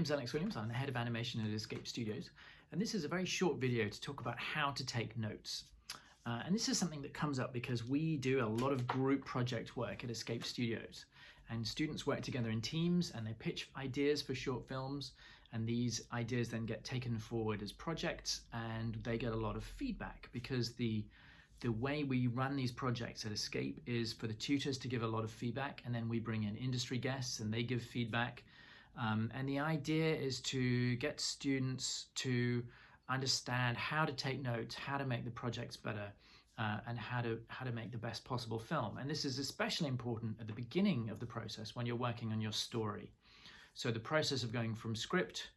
name's Alex Williams. I'm the head of animation at Escape Studios, and this is a very short video to talk about how to take notes. And this is something that comes up because we do a lot of group project work at Escape Studios, and students work together in teams and they pitch ideas for short films, and these ideas then get taken forward as projects, and they get a lot of feedback because the way we run these projects at Escape is for the tutors to give a lot of feedback, and then we bring in industry guests and they give feedback. And the idea is to get students to understand how to take notes, how to make the projects better, and how to make the best possible film. And this is especially important at the beginning of the process when you're working on your story. So the process of going from script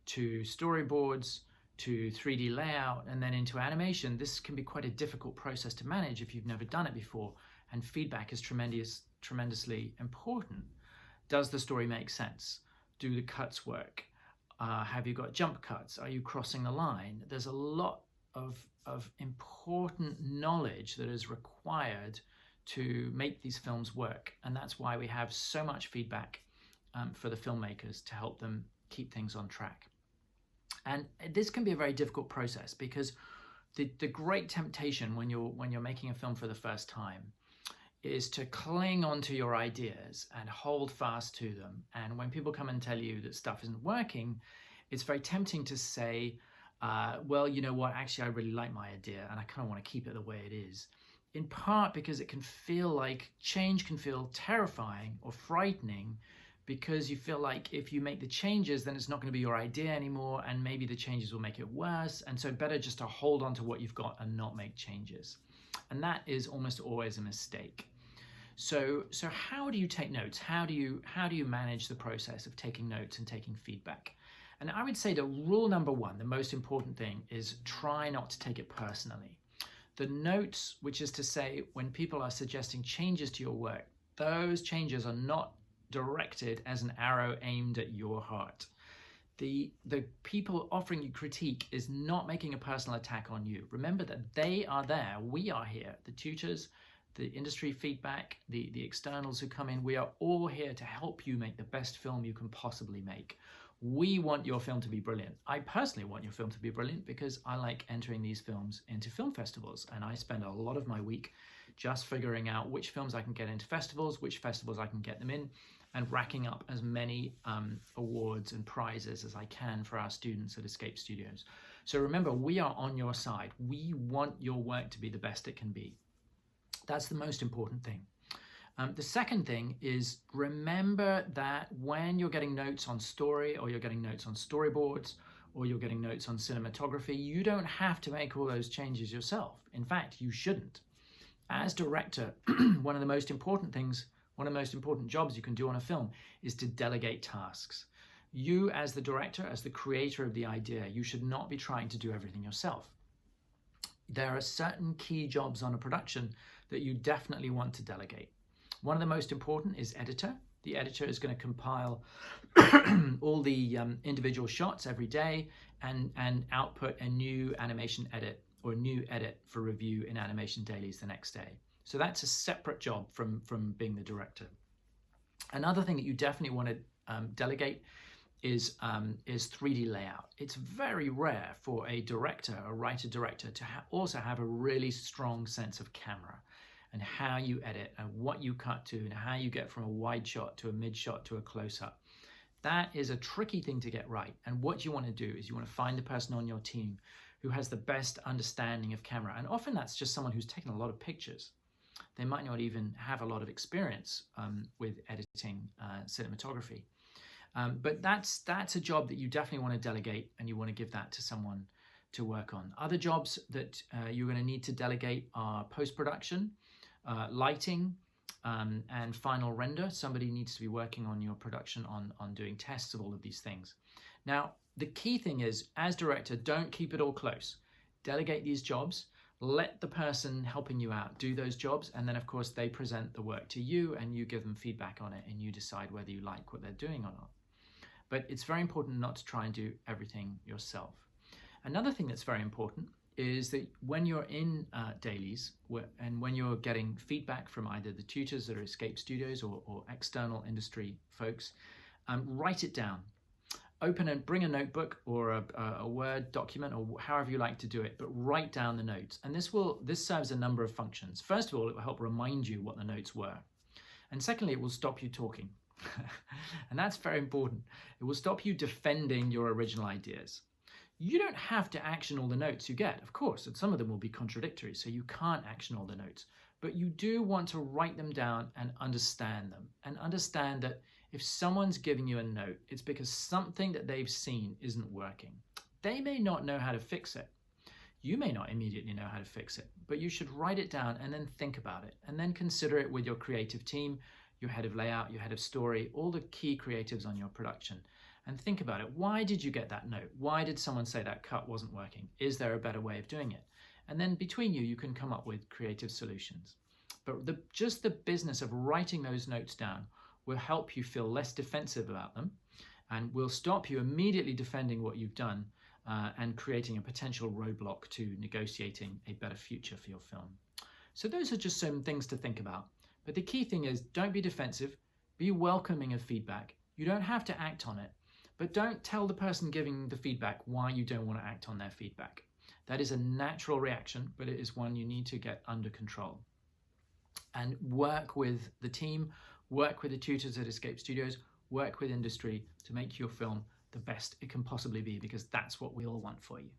to storyboards to 3D layout and then into animation, this can be quite a difficult process to manage if you've never done it before, and feedback is tremendously important. Does the story make sense? Do the cuts work? Have you got jump cuts? Are you crossing the line? There's a lot of important knowledge that is required to make these films work, and that's why we have so much feedback for the filmmakers to help them keep things on track. And this can be a very difficult process because the great temptation when you're making a film for the first time is to cling onto your ideas and hold fast to them. And when people come and tell you that stuff isn't working, it's very tempting to say, well, you know what, actually I really like my idea and I kind of want to keep it the way it is. In part because it can feel like change can feel terrifying or frightening, because you feel like if you make the changes, then it's not going to be your idea anymore, and maybe the changes will make it worse. And so better just to hold on to what you've got and not make changes. And that is almost always a mistake. So how do you take notes? How do you manage the process of taking notes and taking feedback? And I would say that rule number one, the most important thing, is try not to take it personally. The notes, which is to say when people are suggesting changes to your work, those changes are not directed as an arrow aimed at your heart. The people offering you critique is not making a personal attack on you. Remember that they are there, we are here, the tutors, the industry feedback, the externals who come in, we are all here to help you make the best film you can possibly make. We want your film to be brilliant. I personally want your film to be brilliant because I like entering these films into film festivals, and I spend a lot of my week just figuring out which films I can get into festivals, which festivals I can get them in, and racking up as many awards and prizes as I can for our students at Escape Studios. So remember, we are on your side. We want your work to be the best it can be. That's the most important thing. The second thing is, remember that when you're getting notes on story, or you're getting notes on storyboards, or you're getting notes on cinematography, you don't have to make all those changes yourself. In fact, you shouldn't. As director, one of the most important jobs you can do on a film is to delegate tasks. You, as the director, as the creator of the idea, you should not be trying to do everything yourself. There are certain key jobs on a production that you definitely want to delegate. One of the most important is editor. The editor is going to compile all the individual shots every day and output a new animation edit or a new edit for review in Animation Dailies the next day. So that's a separate job from being the director. Another thing that you definitely want to delegate is 3D layout. It's very rare for a director, a writer-director, to also have a really strong sense of camera and how you edit and what you cut to and how you get from a wide shot to a mid shot to a close-up. That is a tricky thing to get right. And what you want to do is you want to find the person on your team who has the best understanding of camera. And often that's just someone who's taken a lot of pictures. They might not even have a lot of experience with editing cinematography. But that's a job that you definitely want to delegate, and you want to give that to someone to work on. Other jobs that you're going to need to delegate are post-production, lighting, and final render. Somebody needs to be working on your production on doing tests of all of these things. Now, the key thing is, as director, don't keep it all close. Delegate these jobs. Let the person helping you out do those jobs, and then of course they present the work to you and you give them feedback on it, and you decide whether you like what they're doing or not. But it's very important not to try and do everything yourself. Another thing that's very important is that when you're in dailies and when you're getting feedback from either the tutors that are Escape Studios or external industry folks, write it down. Open and bring a notebook or a Word document, or however you like to do it, but write down the notes. And this serves a number of functions. First of all, it will help remind you what the notes were. And secondly, it will stop you talking. And that's very important. It will stop you defending your original ideas. You don't have to action all the notes you get, of course, and some of them will be contradictory, so you can't action all the notes. But you do want to write them down and understand them, and understand that if someone's giving you a note, it's because something that they've seen isn't working. They may not know how to fix it. You may not immediately know how to fix it, but you should write it down and then think about it, and then consider it with your creative team, your head of layout, your head of story, all the key creatives on your production. And think about it. Why did you get that note? Why did someone say that cut wasn't working? Is there a better way of doing it? And then between you, you can come up with creative solutions. But just the business of writing those notes down will help you feel less defensive about them, and will stop you immediately defending what you've done and creating a potential roadblock to negotiating a better future for your film. So those are just some things to think about. But the key thing is, don't be defensive, be welcoming of feedback. You don't have to act on it, but don't tell the person giving the feedback why you don't want to act on their feedback. That is a natural reaction, but it is one you need to get under control. And work with the team, work with the tutors at Escape Studios, work with industry to make your film the best it can possibly be, because that's what we all want for you.